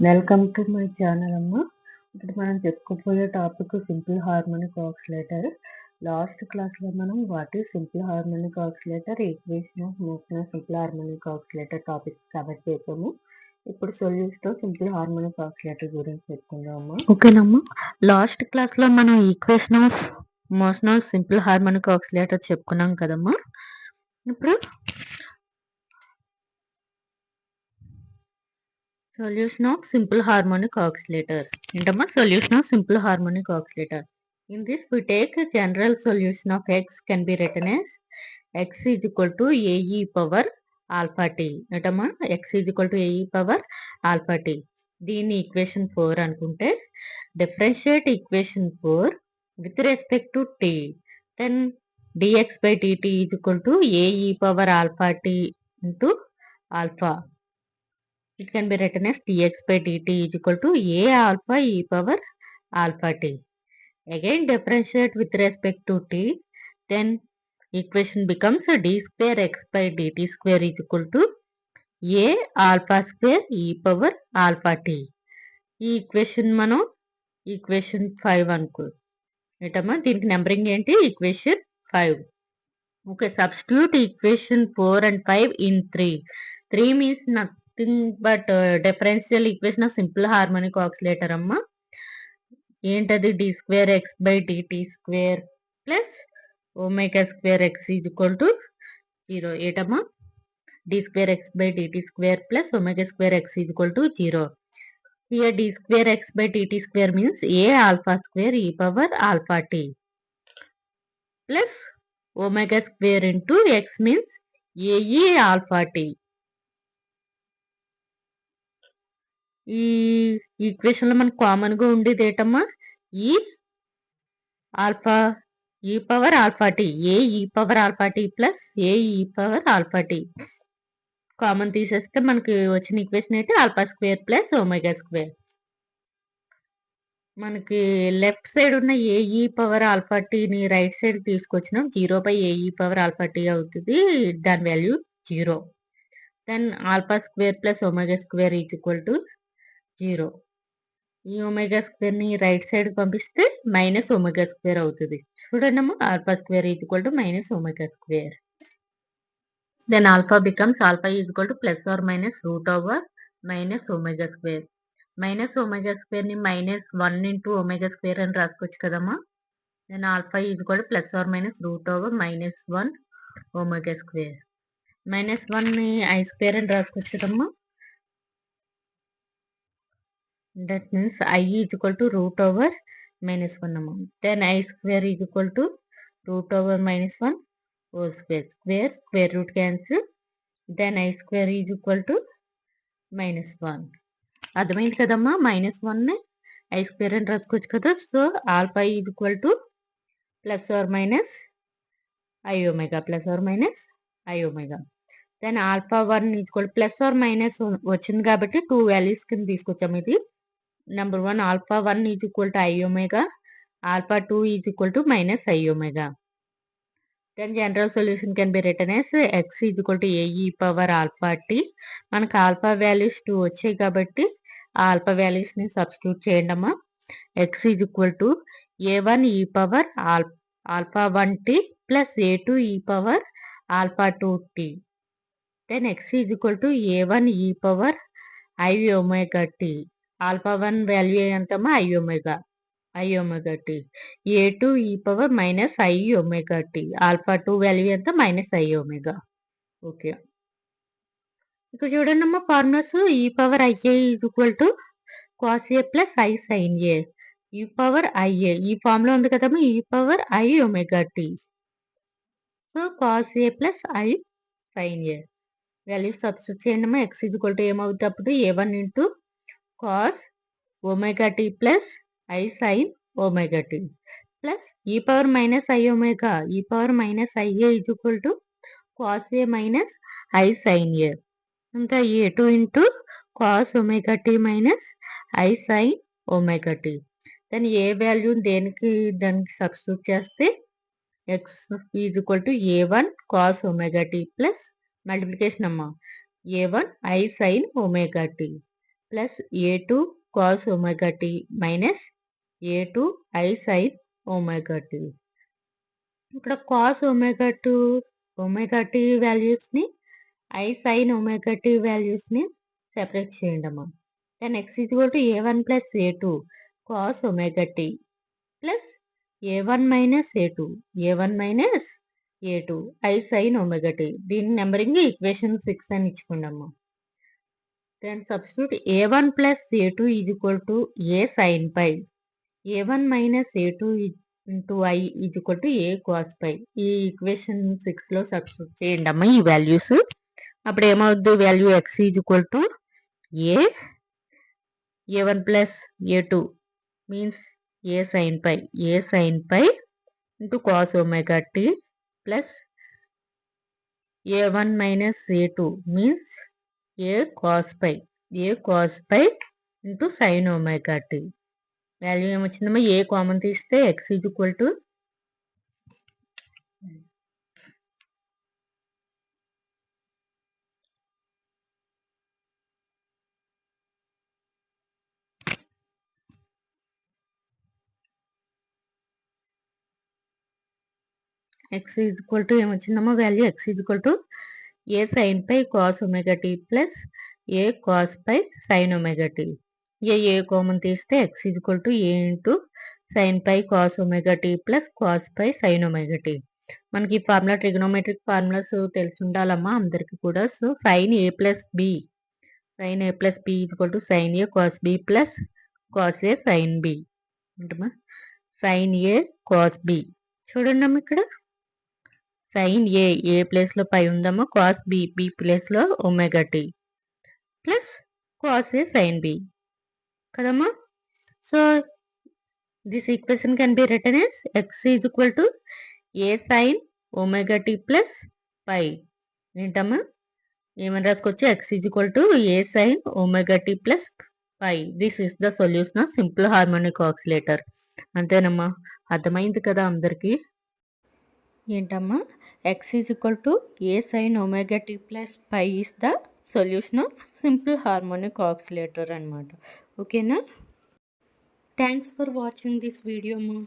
Welcome to my channel అమ్మ. ఇప్పుడు మనం చెప్పుకోబోయే topic simple harmonic oscillator. Last క్లాస్లో మనం what is simple harmonic oscillator, equation of motion of simple harmonic oscillator topics cover చేసాము. ఇప్పుడు సొల్యూషన్ సింపుల్ హార్మోనిక్ ఆసిలేటర్ గురించి చెప్పుకుందామా. ఓకేనమ్మా, లాస్ట్ క్లాస్లో మనం equation of motion of simple harmonic oscillator చెప్పుకున్నాం కదమ్మా. ఇప్పుడు solution of simple harmonic oscillator. ఏంటమ్మా solution of simple harmonic oscillator. In this we take a general solution of x can be written as x is equal to ae power alpha t. ఏంటమ్మా x is equal to ae power alpha t. దీన్ని equation 4 అనుకుంటే differentiate equation 4 with respect to t. Then dx by dt is equal to ae power alpha t into alpha. It can be written as dx by dt is equal to a alpha e power alpha t. Again differentiate with respect to t, then equation becomes d square x by dt square is equal to a alpha square e power alpha t. ఈ equation మనం equation 5 అనుకో. ఏంటమ్మా దీనికి numbering ఏంటి? Equation 5. Okay, substitute equation 4 and 5 in 3. 3 means nothing but differential equation of simple harmonic oscillator అమ్మా. ఏంటది? d square x by dt square plus omega square x is equal to 0. ఏంటమ్మా? d square x by dt square plus omega square x is equal to 0. Here d square x by dt square means a alpha square e power alpha t plus omega square into x means ae alpha t. ఈ equation లో మనకు common గా ఉండేది ఏంటమ్మా? ఈ alpha ఈ power alpha tea, ఏ e power alpha tea plus ఏ e power alpha tea common తీసేస్తే మనకి వచ్చిన ఈక్వేషన్ ఏంటి? Alpha square plus omega square. మనకి లెఫ్ట్ సైడ్ ఉన్న ఏఈ పవర్ ఆల్ఫా టీని రైట్ సైడ్ తీసుకొచ్చినాం. 0/ఏఈ పవర్ ఆల్ఫా టీ అవుతుంది, దాని value 0. Then alpha square plus omega square is equal to 0. ఈ ఒమేగా స్క్వేర్ ని రైట్ సైడ్ పంపిస్తే మైనస్ ఒమేగా స్క్వేర్ అవుతుంది. చూడండి అమ్మా, alpha square is equal to minus omega square. Then alpha becomes alpha is equal to plus or minus root over minus omega square. Minus omega square ని -1 into omega square అని రాసుకోవచ్చు కదమ్మా. Then alpha is equal to plus or minus root over -1 omega square. -1 ని I square అని రాసుకోవచ్చు కదమ్మా. That means I is equal to root over -1 amount. Then I square is equal to root over -1 whole square. Square root cancel. Then I square is equal to -1. అర్థమైంది కదమ్మా. -1 ని I square అని రాసుకోవచ్చు కదా. So alpha is equal to plus or minus I omega, plus or minus I omega. Then alpha 1 is equal to plus or minus వచ్చింది కాబట్టి 2 values కింద తీసుకొచ్చాము. ఇది number 1 alpha 1 is equal to I omega, alpha 2 is equal to minus I omega. Then general solution can be written as x is equal to ae power alpha t. మనకు alpha values 2 వచ్చాయి కాబట్టి alpha values ని substitute చేయండి అమ్మా. x is equal to a1 e power alpha 1 t plus a2 e power alpha 2 t. Then x is equal to a1 e power I omega t. Alpha 1 value ఎంతమ్మా? I omega t. a2 e power minus I omega t. Alpha 2 value ఎంత? Minus I omega. Okay, ఇక్కడ చూడండి అమ్మా formulas. E power IA is equal to cos A plus I sine A. E power IA ఈ formula ఉంది కదమ్మా. E power I omega t. So cos A plus I sine A value substitute చేయండి అమ్మా. x is equal to ఏమవుతుంది అప్పుడు? a1 into cos omega t plus I sine omega t plus e power minus I omega, e power minus IA is equal to cos A minus I sine A. ఇంకా a2 into cos omega t minus I sine omega t. Then A value దానికి substitute చేస్తే x is equal to a1 cos omega t plus multiplication అమ్మా a1 I sine omega t. Plus A2 cos omega t minus A2 I sin omega t. ఇక్కడ cos omega t వాల్యూస్ని I sin omega t వాల్యూస్ని separate చేయండి అమ్మా. Then x equal to A1 plus A2 cos omega t plus A1 minus A1 minus A2 I sin omega t. దీని numbering equation 6 అని ఇచ్చుకోండమ్మా. Then substitute A1 plus A2 is equal to A sin pi. A1 minus A2 into I is equal to A cos pi. ఈ equation 6లో substitute చేయండి అమ్మా ఈ values. అప్పుడు ఏమవుద్ది value x is equal to A1 plus A2 means A sin pi into cos omega t plus A1 minus A2 means A cos pi into sin omega t. Value ఏమొచ్చిందమ్మా A common తీస్తే x is equal to ఏమొచ్చిందమ్మా value x is equal to A sine pi cos omega t plus A cos pi sine omega t. A common తీస్తే x is equal to A into sign pi cos omega t plus cos pi sine omega t. మనకి ఈ formula trigonometric formulas తెలిసి ఉండాలమ్మా అందరికి కూడా. So sine A plus B equal to sine A cos B plus cos A sine B అంటమ్మా. Sine A cos B చూడండి అమ్మ ఇక్కడ సైన్ ఏ ప్లేస్లో పై ఉందమ్మా, కాస్ బి ప్లేస్లో omega t plus cos A sine B కదమ్మా. So this equation can be written as x is equal to A sine omega t plus pi. ఏంటమ్మా ఏమని రాసుకోవచ్చు x is equal to A sine omega t plus pi. This is the solution of simple harmonic oscillator. అంతేనమ్మా, అర్థమైంది కదా అందరికీ. ఏంటమ్మా x is equal to A sine omega t plus pi is the solution of simple harmonic oscillator అనమాట. ఓకేనా? Thanks for watching this video అమ్మా.